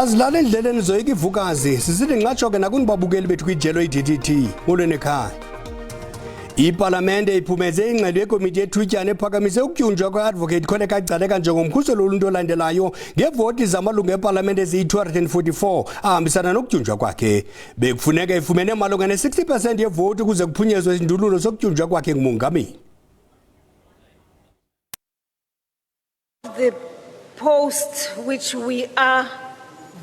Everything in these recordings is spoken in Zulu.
Azilala endleleni zoyika ivukazi sisithi ngingatsho-ke nakunibabukeli bethu kwijelo i-DTT molweni ekhaya. Iparlamente iphumeze ingxelo yekomiti yethutyana ephakamise ukutyunjwa kwe-advocate Kholeka Gcaleka njengomkhuseli woluntu olandelayo ngevoti zamalungu eparlamente eziyi-244 ahambisana nokutyunjwa kwakhe. Bekufuneka ifumene malunga ne-60% yevoti ukuze kuphunyezwe izindululo zokutyunjwa kwakhe ngumongameli. The post which we are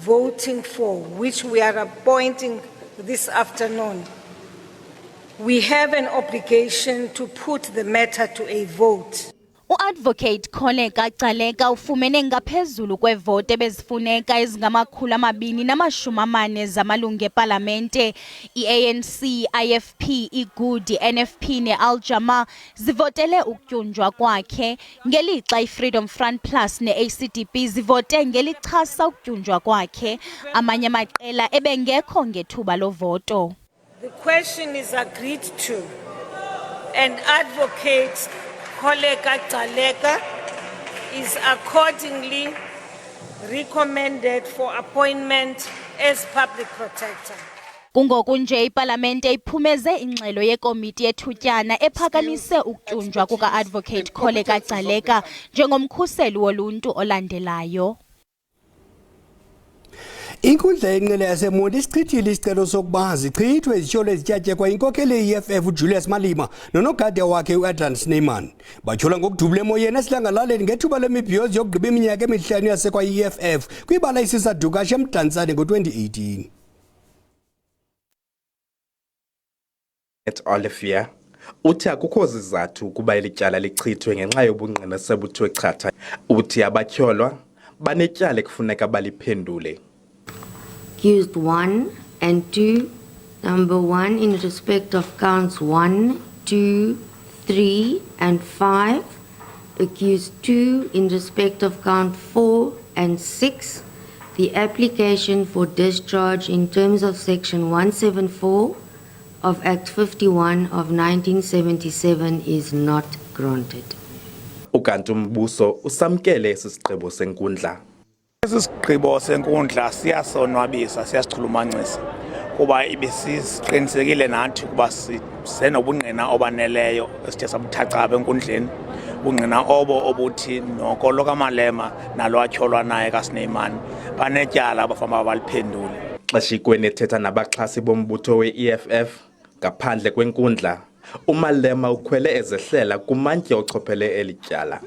voting for, which we are appointing this afternoon, we have an obligation to put the matter to a vote. U-advocate Kholeka Gcaleka ufumene ngaphezulu kwevote bezifuneka ezingama-240 zamalungu eParlamente. I-ANC, IFP, iGood, NFP ne-Aljama zivotele ukutyunjwa kwakhe, ngelixa i-Freedom Front Plus ne-ACDP zivote ngelichasa ukutyunjwa kwakhe, amanye amaqela ebengekho ngethuba lovoto. The question is agreed to, and advocate Kholeka Gcaleka is accordingly recommended for appointment as public protector. Kungoku nje iParlamente iphumeze ingxelo yekomiti yethutyana ephakamise ukutyunjwa kuka-advocate Kholeka Gcaleka njengomkhuseli woluntu olandelayo. Inkundla yenqila yaseMonti isichithile isicelo sokuba zichithwe izityholo ezityatyekwa inkokheli ye-EFF uJulius Malema nonogada wakhe uAdrian Snyman. Batyhola ngokudubula emoyeni esidlangalaleni ngethuba lemibhiyozo yokugqiba iminyaka emihlanu yasekwa i-EFF kwibala isisadukashe eMdantsane ngo-2018. Olivia uthi akukho zizathu ukuba ilityala lichithwe ngenxa yobungqina sebuthiwe chatha. Uthi abatyholwa banetyala ekufuneka baliphendule. Accused 1 and 2, number 1 in respect of counts 1, 2, 3 and 5. Accused 2 in respect of count 4 and 6. The application for discharge in terms of section 174 of Act 51 of 1977 is not granted. Ukanti umbuso usamkele isigqibo senkundla. Isigqibo senkundla siyasonwabisa, siyasichulumancisa kuba ibisiqinisekile nathi kuba sisenobungqina obaneleyo esithe sabuthaca enkundleni, ubungqina obuthi noko lokaMalema nalo atyholwa naye kaSnyman banetyala abafana baliphendule. Xeshikweni ethetha nabaxhasi bombutho we-EFF ngaphandle kwenkundla, uMalema ukhwele ezehlela kumantye ochophele elityala.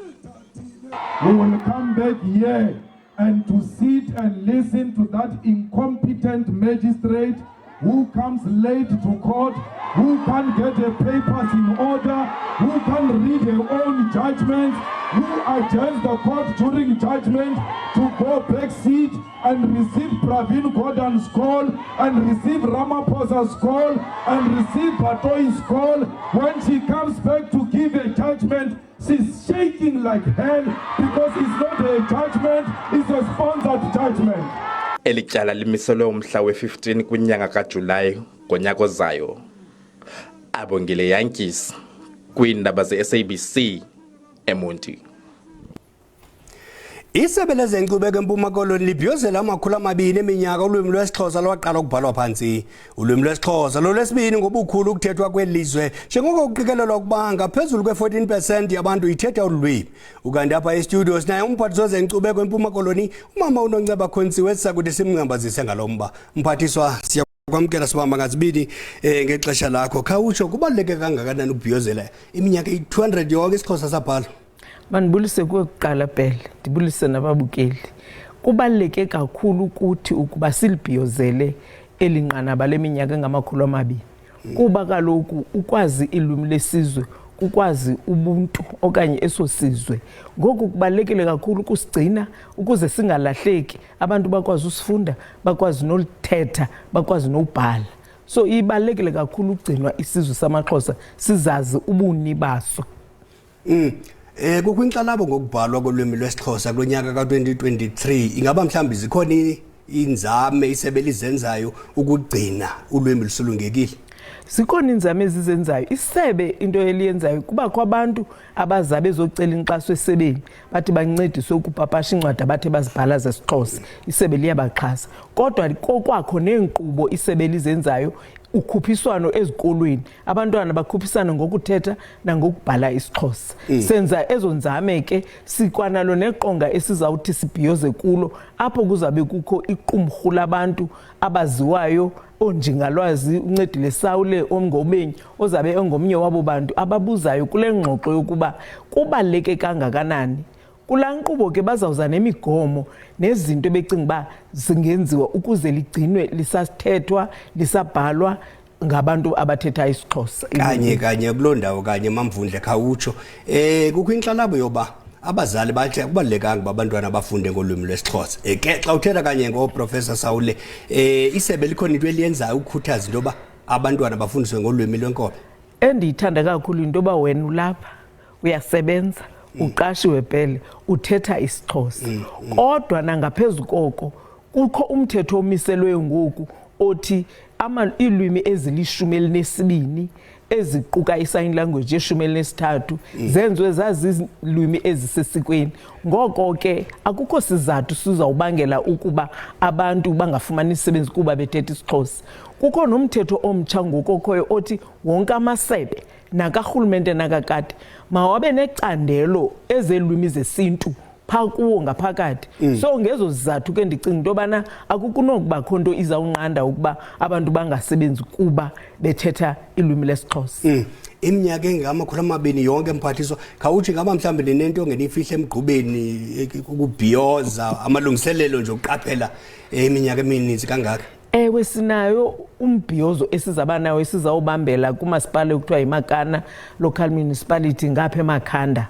We will come back here and to sit and listen to that incompetent magistrate who comes late to court, who can't get her papers in order, who can't read her own judgments, who adjourns the court during judgment to go back seat and receive Pravin Gordon's call and receive Ramaphosa's call and receive Batoi's call. When she comes back to give a judgment, she's shaking like hell because it's not a judgment, it's a sponsored judgment. Elityala limiselwe umhla we-15 kwinyanga kaJulayi ngonyaka ozayo. Abongile Yankees kwiindaba ze-SABC eMonti. Isebe lezenkcubeko eMpuma Koloni libhiyozela 200 eminyaka ulwimi lwesiXhosa lwaqala ukubhalwa phansi. Ulwimi lwesiXhosa lolwesibini ngobukhulu ukuthethwa kwelizwe njengoko kuqikelelwa ukuba ngaphezulu kwe-14% yabantu ithetha ulwimi. Ukanti apha estudio sinaye umphathiswa wezenkcubeko eMpuma Koloni, umama uNonceba Khontsiwe esisakuthi simngcambazise ngalomba. Mphathiswa, siyakwamkela sibamba ngazibini ngexesha lakho. Khawutsho kubaluleke kangakanani ukubhiyozela iminyaka i-200 yonke isiXhosa sabhalwa? Manibulise kokuqala phela, ndibulise nababukeli. Kubaluleke kakhulu ukuthi ukuba silibhiyozele elinqanaba leminyaka engama-200. Kuba kaloku ukwazi ilwimi lesizwe, ukwazi ubuntu okanye eso sizwe. Ngoku kubalulekile kakhulu ukusigcina ukuze singalahleki, abantu bakwazi usifunda, bakwazi nolithetha, bakwazi nobhala. So ibalulekile kakhulu ukugcinwa isizwe samaXhosa sizazi ubuni baso. Kukwinxalabo ngokubhalwa kolwimi lwesiXhosa kulonyaka ka-2023 ingaba mhlawumbi zikhona inzame isebe lizenzayo ukugcina ulwimi lusulungekile? zikhona inzame ezizenzayo isebe into eliyenzayo kuba kwabantu abazabe bezocela inkxaso esebeni bathi bancediswe ukupapasha incwadi abathe bazibhala zesiXhosa isebe liyabaxhasa kodwa kokwakho neenkqubo isebe lizenzayo ukhuphiswano ezikolweni abantwana bakhuphisana ngokuthetha nangokubhala isiXhosa senza ezonzame ke sikwanalo neqonga esizawuthi sibhiyoze kulo apho kuzabe kukho iqumrhu labantu abaziwayo onjingalwazi uncedile Sawule omngobenyi ozabe engomnye wabo bantu ababuzayo kule ngxoxo yokuba kubaleke kangakanani kula nkqubo ke bazawuza nemigomo nezinto becinga ba zingenziwa ukuze ligcinwe lisathethwa lisabhalwa ngabantu abathetha isiXhosa kanye kuloo ndawo kanye mamvundle khawutsho kukho inhlalabo yoba abazali bathi kubalekanga abantwana bafunde ngolwimi lwesiXhosa ke xa uthetha kanye ngoprofessor Sawule isebe likhona into eliyenzayo ukukhuthaza into yoba abantwana bafundiswe ngolwimi lwenkobe endiyithanda kakhulu into yoba wena ulapha uyasebenza uqashiwe phela uthetha isiXhosa kodwa nangaphezu koko kukho umthetho omiselwe ngoku othi ilwimi ezilishumi elinesibini eziquka isign language yeshumi elinesithathu zenziwe zazizilwimi ezisesikweni ngoko ke akukho sizathu sizawubangela ukuba abantu bangafumani imisebenzi kuba bethetha isiXhosa kukho nomthetho omtsha ngokokhoyo othi wonke amasebe nakarhulumente nakakade mawabe necandelo ezelwimi zesintu phakuwo ngaphakathi so ngezo zizathu ke ndicinga into yobana akukunokubakho nto izawunqanda ukuba abantu bangasebenzi kuba bethetha ilwimi lesiXhosa iminyaka engama-200 yonke mphathiswa khawuthi ngaba mhlawumbe ninento ngenifihle emgqubeni ukubhiyoza amalungiselelo nje ukuqaphela iminyaka emininzi kangaka ewe sinayo umbhiyozo esizaba nawo esizawubambela kumasipala ekuthiwa yiMakana local municipality ngapha eMakhanda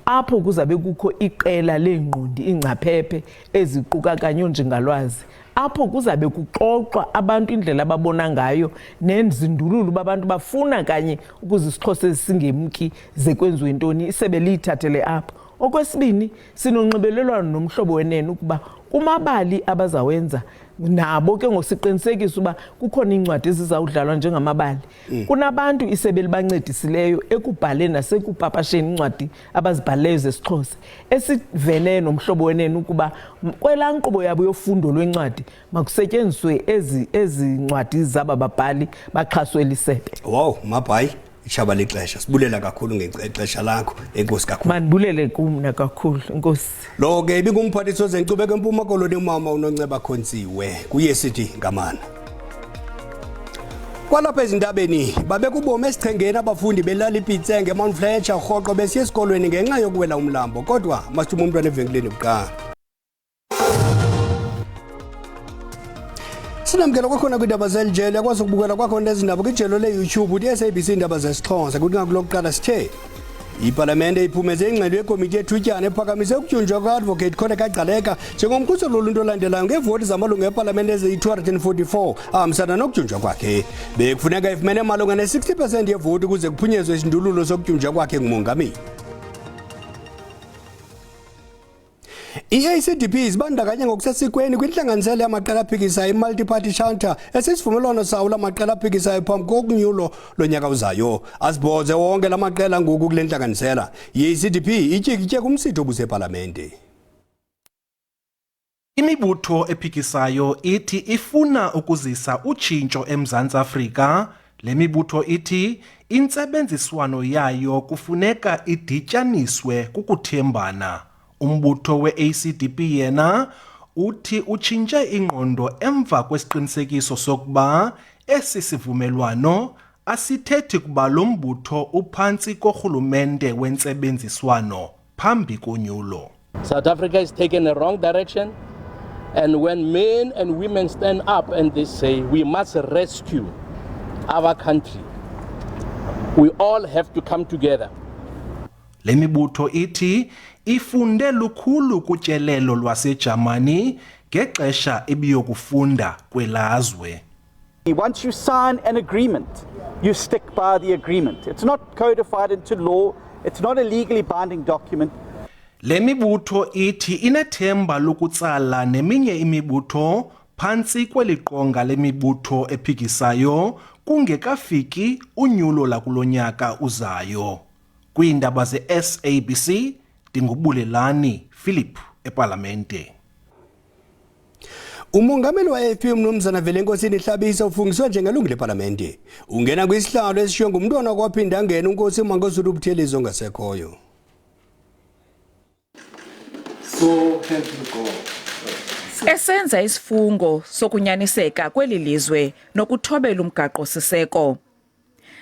apho kuzabe kukho iqela leengqondi ingcaphephe eziquka kanye onjingalwazi apho kuzabe kuxoxwa abantu indlela ababona ngayo nenzindululo babantu bafuna kanye ukuze isiXhosa singemki zekwenziwe intoni isebe liyithathele apho okwesibini sinonxibelelwano nomhlobo wenene ukuba kumabali abazawenza nabo ke ngosiqinisekisa uba kukhona incwadi ezizawudlalwa njengamabali kunabantu isebe libancedisileyo ekubhaleni nasekupapasheni incwadi abazibhaleyo zesiXhosa esivene nomhlobo wenene ukuba kwela nkqubo yabo yofundo lwencwadi makusetyenziswe ezi ncwadi zaba babhali baxhaswe lisebe wow mabhayi ishaba lexesha sibulela kakhulu ngexesha lakho enkosi kakhulu manibulele kumna kakhulu inkosi lo ke ibingumphathiswa wezenkcubeko eMpuma Koloni umama uNonceba Khontsiwe kuye sithi ngamana kwalapha ezindabeni babekuboma esichengeni abafundi belala iPitsenge eMount Fletcher rhoqo besiya esikolweni ngenxa yokuwela umlambo kodwa masithuma umntwana evenkileni buqala sinamkela kwakhona kwindaba zelijele yakwazi ukubukela kwakho nezindaba kwijelo le-YouTube uthi SABC indaba zesiXhosa kuthi ngakulokuqala sithe iParlamente iphumeze ingxelo yekomiti yethutyana ephakamise ukutyunjwa kwa-advocate Kholeka Gcaleka njengomkhuseli woluntu olandelayo ngeevoti zamalungu eParlamente eziyi-244 ahambisana nokutyunjwa kwakhe bekufuneka ifumene malunga ne-60% yevoti ukuze kuphunyezwe isindululo sokutyunjwa kwakhe ngumongameli i-ACDP izibandakanye ngokusesikweni kwintlanganisela yamaqela aphikisayo i-multi-party charter esisivumelwano sawo lamaqela aphikisayo phambi kokunyulo lonyaka uzayo azibhoze wonke la maqela ngoku kule ntlanganisela i-ACDP ityikitye kumsitho obusepalamente imibutho ephikisayo ithi ifuna ukuzisa utshintsho eMzantsi Afrika le mibutho ithi intsebenziswano yayo kufuneka idityaniswe kukuthembana umbutho we-ACDP yena uthi utshintshe ingqondo emva kwesiqinisekiso sokuba esi sivumelwano asithethi kuba lo mbutho uphantsi korhulumente wentsebenziswano phambi konyulo. South Africa is taking a wrong direction, and when men and women stand up and they say we must rescue our country, we all have to come together. Le mibutho ithi ifunde lukhulu kutyelelo lwaseJamani ngexesha ebiyokufunda kwelazwe. Once you sign an agreement, you stick by the agreement. It's not codified into law. It's not a legally binding document. Le mibutho ithi inethemba lokutsala neminye imibutho phantsi kweliqonga lemibutho ephikisayo kungekafiki unyulo lakulonyaka uzayo. Kwiindaba ze-SABC, Dingubulelani Philip eParlamente. Umongameli wa-AFP uMnumzana Velenkosini Hlabisa ufungiswe njengelungu leParlamente. Ungena kwisihlalo esishiwo ngumntwana kwaphinda angena uNkosi Mangosuthu Buthelezi ongasekhoyo. So help me God. Esenza isifungo sokunyaniseka kweli lizwe nokuthobela umgaqo-siseko.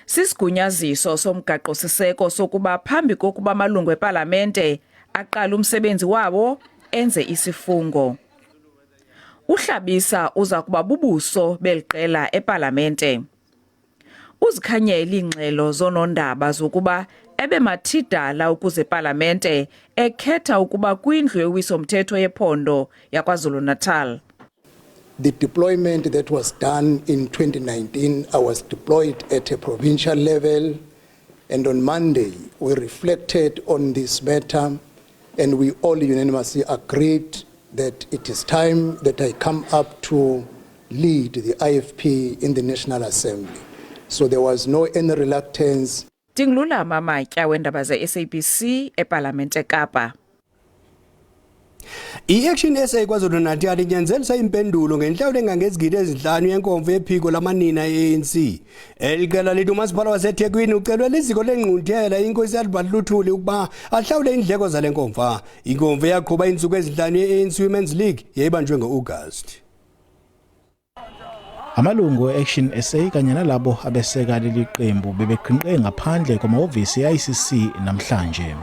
Sisigunyaziso somgaqo-siseko sokuba phambi kokuba amalungu eParlamente aqala umsebenzi wawo enze isifungo. uHlabisa uza kuba bubuso beliqela eParlamente. Uzikhanyela iingxelo zonondaba zokuba ebemathidala ukuze eParlamente ekhetha ukuba kwindlu yowiso-mthetho yephondo yaKwaZulu-Natal. The deployment that was done in 2019, I was deployed at a provincial level, and on Monday we reflected on this matter and we all unanimously agreed that it is time that I come up to lead the IFP in the National Assembly. So there was no any reluctance. Dingilula Mamatya wendaba ze-SABC eParlamente Kapa. I-Action SA KwaZulu-Natal inyanzelisa impendulo ngenhlawulo engangezigidi ezinhlanu yenkomfa yephiko lamanina e-ANC. Eliqela lithi umasipala waseThekwini ucelwe liziko lengqunthela iNkosi Albert Luthuli ukuba ahlawule indleko zale nkomfa. Inkomfa yaqhuba insuku ezinhlanu ye-ANC Women's League yayibanjwe ngo-August. Amalungu e-Action SA kanye nalabo abeseka leli qembu bebeqhinqe ngaphandle kwamahhovisi e-ICC namhlanje.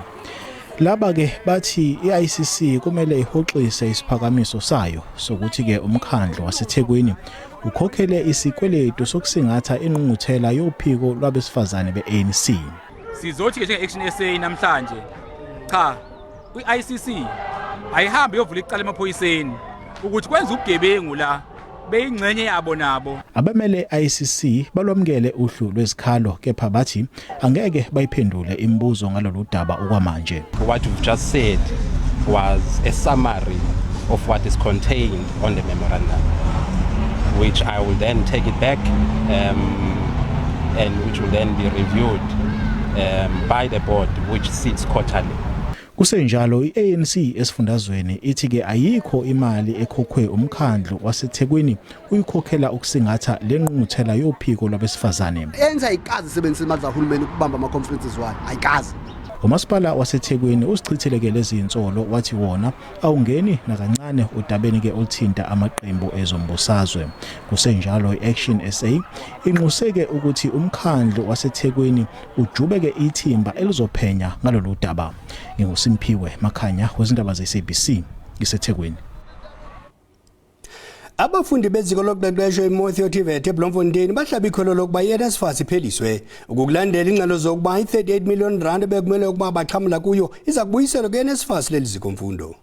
Laba ke bathi i-ICC kumele ihoxise isiphakamiso sayo sokuthi ke umkhandlu waseThekwini ukhokhele isikweletu sokusingatha ingqungquthela yophiko lwabesifazane be-ANC. Sizothi ke njenge-Action SA namhlanje cha kwi-ICC ayihambe yovula icala emaphoyiseni ukuthi kwenza ubugebengu la beyingcenye yabo nabo. Abamele ICC balwamkele uhlu lwezikhalo kepha bathi angeke bayiphendule imibuzo ngalolu daba okwamanje. What we've just said was a summary of what is contained on the memorandum, which I will then take it back and which will then be reviewed by the board, which sits quarterly. Kusenjalo i-ANC esifundazweni ithi ke ayikho imali ekhokhwe umkhandlu waseThekwini uyikhokhela ukusingatha lengqungquthela yophiko lwabesifazane. Enza ayikazi sebenzisa imali zahulumeni ukubamba ama conferences wani ayikazi. Umasipala waseThekwini usichithile ke lezi insolo wathi wona awungeni nakancane udabeni ke oluthinta amaqembu ezombusazwe. Kusenjalo i-Action SA inxuseke ukuthi umkhandlu waseThekwini ujubeke ithimba elizophenya ngalolu daba. NginguSimphiwe Makhanya wezindaba ze-SABC ngiseThekwini. Abafundi beziko lokuqeqesha eMotheo TVET eBloemfontein bahlaba ikholo lokuba i-NSFAS ipheliswe ukulandela ingxelo zokuba i-R38 million bekumele ukuba baxhamla kuyo iza kubuyiselwa ku-NSFAS leli ziko mfundo.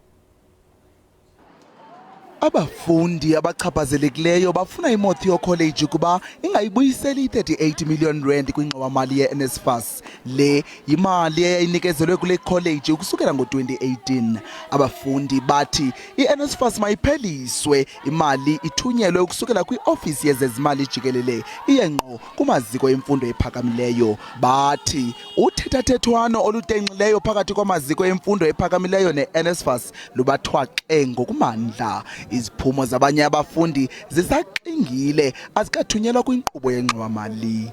Abafundi abachaphazelekileyo bafuna iMotheo College kuba ingayibuyiseli i-R38 million kwingxowa-mali ye-NSFAS. Le imali eyayinikezelwe kule college ukusukela ngo-2018. Abafundi bathi i-NSFAS mayipheliswe, imali ithunyelwe ukusukela kwi-ofisi yezezimali jikelele iye ngqo kumaziko emfundo ephakamileyo. Bathi uthethathethwano olutenxileyo phakathi kwamaziko emfundo ephakamileyo ne-NSFAS lubathwaxe ngokumandla. Iziphumo zabanye abafundi zisaqingile azikathunyelwa kwinkqubo yengxowa-mali.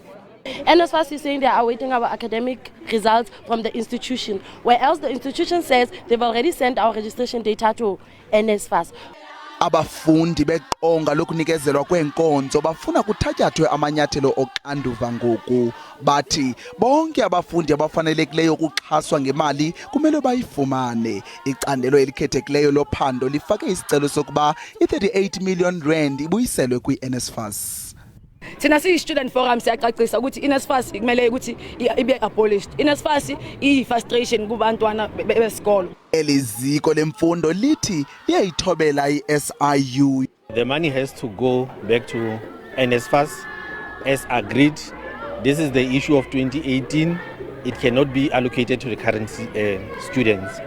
NSFAS is saying they are awaiting our academic results from the institution, whereas the institution says they've already sent our registration data to NSFAS. Abafundi beqonga lokunikezelwa kwenkonzo bafuna kuthatyathwe amanyathelo oxanduva ngoku. Bathi bonke abafundi abafanelekileyo ukuxhaswa ngemali kumele bayifumane. Icandelo elikhethekileyo lophando lifake isicelo sokuba i-R38 million ibuyiselwe kwi-NSFAS. Thina siyi-student forum siyacacisa ukuthi i-NSFAS kumele ukuthi ibe abolished. i-NSFAS iyi-frustration kubantwana besikolo. Eliziko lemfundo lithi liyayithobela i-SIU. The money has to go back to NSFAS as agreed. This is the issue of 2018. It cannot be allocated to the current students.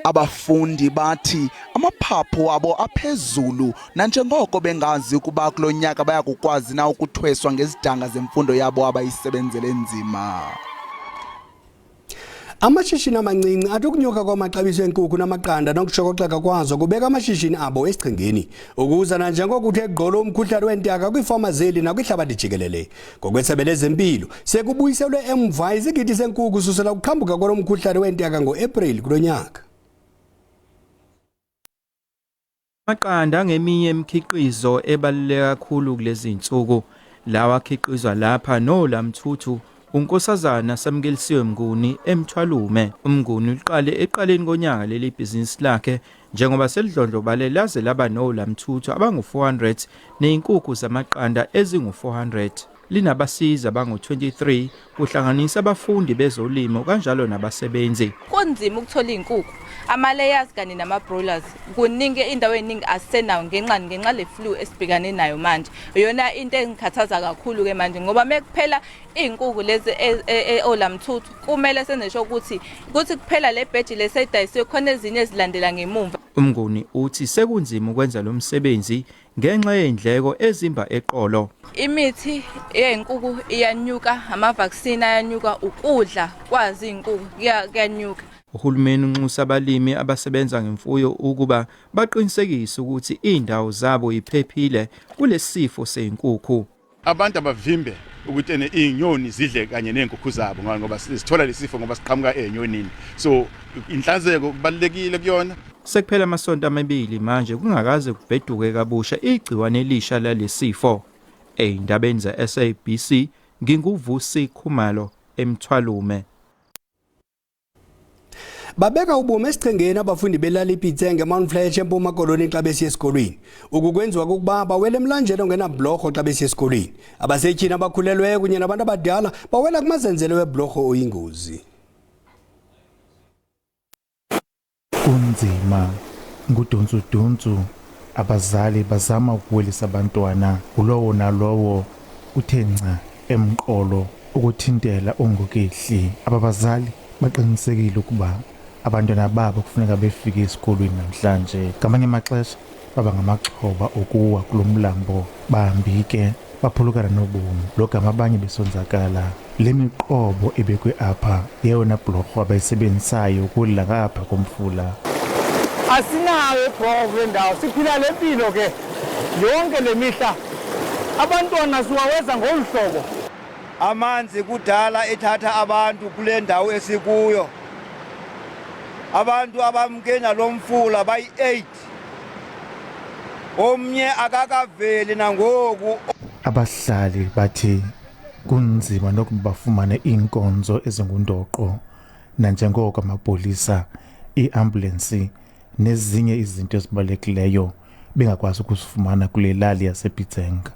Abafundi bathi amaphaphu wabo aphezulu nanjengoko bengazi ukuba kulonyaka bayakukwazi na ukuthweswa ngezidanga zemfundo yabo abayisebenzele nzima. Amashishini amancinci athi ukunyuka kwamaxabiso enkukhu namaqanda nokushokoxeka kwazo kubeka amashishini abo esichengeni ukuza nanjengokuthe gqolo umkhuhlane wentaka kwiifama zeli nakwihlabathi jikelele. Ngokwesebe lezempilo sekubuyiselwe emva izigidi senkukhu susela ukuqhambuka kwalo mkhuhlane wentaka ngo-April kulo nyaka. Amaqanda ngeminye imikhiqizo ebaluleke kakhulu kulezi insuku. Lawa akhiqizwa lapha nolamthuthu unkosazana Samkelisiwe Mnguni eMthwalume. Umnguni uqale eqaleni konyaka leli bhizinisi lakhe njengoba selidlondlobale laze laba nolamthuthu abangu-400 nezinkukhu zamaqanda ezingu-400. Linabasiza abangu-23 kuhlanganisa abafundi bezolimo kanjalo nabasebenzi. Kunzima ukuthola izinkukhu, ama-layers kanye nama-broilers kuningi indawo eningi asisenayo ngenxa le flu esibhekane nayo manje. Iyona into engikhathaza kakhulu ke manje ngoba mekuphela izinkukhu lezi olamthuthu kumele senesho ukuthi kuphela le bheji lesedayisiwe khona ezinye ezilandela ngemumva. Umnguni uthi sekunzima ukwenza lo msebenzi ngenxa yezindleko ezimba eqolo. Imithi yezinkukhu iyanyuka, ama-vaccine ayanyuka, ukudla kwazi izinkukhu kuyanyuka. Uhulumeni unxusa abalimi abasebenza ngemfuyo ukuba baqinisekise ukuthi indawo zabo iphephile kulesifo sezinkukhu. Abantu abavimbe ukuthi izinyoni zidle kanye nezinkukhu zabo ngoba sithola lesifo ngoba siqhamuka ezinyonini. So inhlanzeko kubalekile kuyona. Sekuphela amasonto amabili manje kungakaze kubheduke kabusha igciwane elisha lalesifo. Eindabeni ze-SABC nginguvusi Khumalo eMthwalume. Babeka ubomi esichengeni abafundi belala iPitsenge eMount Fletcher eMpuma Koloni xa besiya esikolweni. Ukukwenziwa kokuba bawele emlanjeni ongenabhlorho xa besiya esikolweni. Abasetyhini abakhulelweyo kunye nabantu abadala bawela kumazenzelo webhlorho oyingozi. Kunzima ngudontsudonsu abazali bazama ukuwelisa abantwana kulowo nalowo uthenca emqolo ukuthintela ongokehli. Ababazali baqinisekile ukuba abantwana babo kufuneka befike esikolweni namhlanje. Ngamanye amaxesha baba ngamaxhoba okuwa kulomlambo bahambike baphulukana nobomi logama abanye besonzakala. Le miqobo ebekwe apha yeyona bhlorho abayisebenzisayo ukudla ngapha komfula. Asinayo ibhlorho kule ndawo, siphila le mpilo ke yonke le mihla abantwana siwaweza ngolu hlobo. Amanzi kudala ethatha abantu kule ndawo esikuyo. Abantu abamkena lo mfula bayi-8 omnye akakaveli nangoku. Abahlali bathi kunzima nokuba bafumane iinkonzo ezingundoqo nanjengoko amapolisa, iambulensi nezinye izinto ezibalulekileyo bengakwazi ukusifumana kule lali yasePitsenga.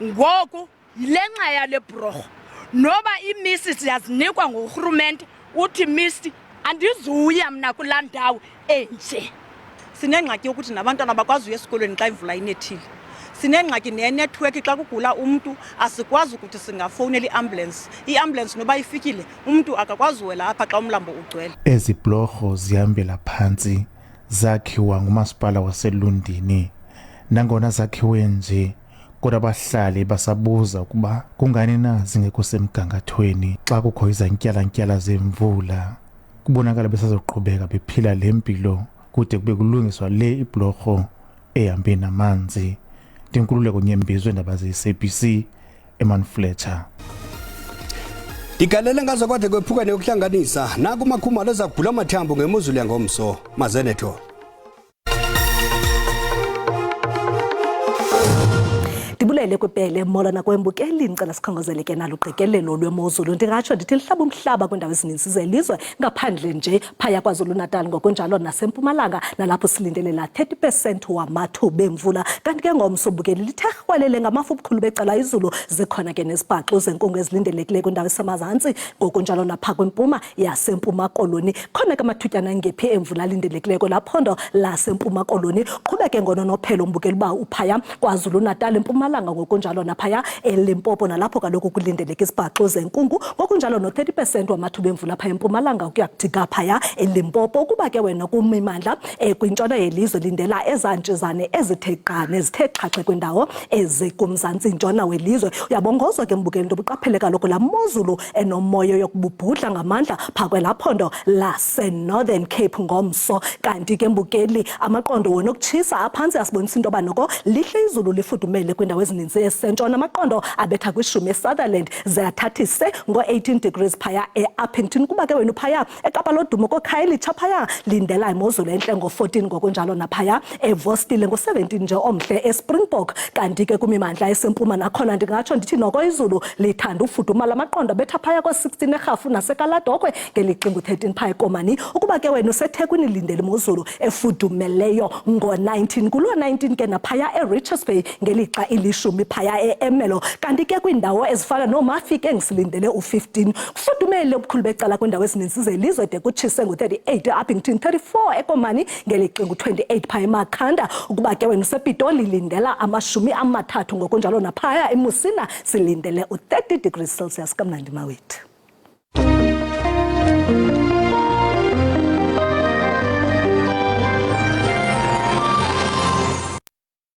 Ngoku yile nxa yale bhlorho noba imisi siyazinikwa ngurhulumente uthi misi andizuya mna kulaa ndawo enje. Sinengxaki yokuthi nabantwana bakwazi uya esikolweni xa imvula inethile. Sinengxaki nenetwork xa kugula umuntu asikwazi ukuthi singafowunela iambulance. Iambulance noba ifikile umuntu akakwazi uwela apha xa umlambo ugcwele. Ezi bhlorho zihambela phantsi zakhiwa ngumasipala waselundini. Nangona zakhiwe nje kodwa abahlali basabuza ukuba kungani na zingekho semgangathweni xa kukho izantyalantyala zemvula. Kubonakala besazoqhubeka bephila le mpilo kude kube kulungiswa le ibhlorho ehambe namanzi. Tinkululeko Nyembizwe Iindaba ze-SABC eMount Fletcher. Igalele ngazo kwade kwephukane yokuhlanganisa naku makhumalo ezakubhula amathambo ngemozulu yangomso mazenetho. Dibulele kwepele mola nakwembukeli ngicela sikhangozeleke nalo uqikelelo lwemozulu. Ndingatsho ndithi lihlaba umhlaba kwindawo ezininzi zelizwe ngaphandle nje phaya KwaZulu Natal ngokunjalo nasempumalanga nalapho silindelela 30% wamathuba emvula. Kanti ke ngomso bukeli lithe rhwelele ngamafu obukhulu becala izulu zikhona ke nezibhaxo zenkungu ezilindelekileyo kwindawo esemazantsi ngokunjalo napha kwimpuma yaseMpuma Koloni. Khona ke amathutyana ngephi emvula alindelekileyo laphondo laseMpuma Koloni. Qhubeke ngononophelo umbukeli ba uphaya KwaZulu Natal empuma langa ngokunjalo naphaya eLimpopo nalapho kaloku kulindeleke isibhaxo zenkungu ngokunjalo no30% wamathuba emvula phaya eMpumalanga ukuya kujika phaya eLimpopo. Kuba ke wena kumimandla kwintshona yelizwe lindela ezantshizane ezithe qane ezithe xhaxhe kwindawo ezikumzantsi ntshona welizwe. Uyabongozwa ke mbukeli into buqaphele kaloku la mozulu enomoya yokububhudla ngamandla phakwe laphondo lase-Northern Cape ngomso. Kanti ke mbukeli amaqondo wona okutshisa aphantsi asibonisa into yoba noko lihle izulu lifudumele kwindawo ezininzi esentshona. Amaqondo abetha kwishumi eSutherland ziyathathise ngo-18 degrees phaya e-Uppington. Kuba ke wena phaya eKapa lodumo koKhayelitsha phaya lindela imozulu entle ngo-14 ngokunjalo naphaya eVostile ngo-17 nje omhle eSpringbok. Kanti ke kumimandla esempuma nakhona ndingatsho ndithi noko izulu lithanda ufudumala. Amaqondo abetha phaya ko-16 eRhafu naseKaladokwe ngelixa 13 phaya eKomani. Ukuba ke wena useThekwini lindele imozulu efudumeleyo ngo-19 kuloo 19 ke naphaya eRichards Bay ngelixa ilishumi phaya eEmelo. Kanti ke kwindawo ezifana noMafike ngisilindele u-15 kufudumele ubukhulu becala kwindawo ezininzi zelizwe de kutshise ngo-38 eUppington, 34 eKomani ngelixa 28 phaya eMakhanda. Ukuba ke wena usePitoli lindela 30 ngokunjalo naphaya eMusina silindele u-30 degrees Celsius. Kamnandi mawethu.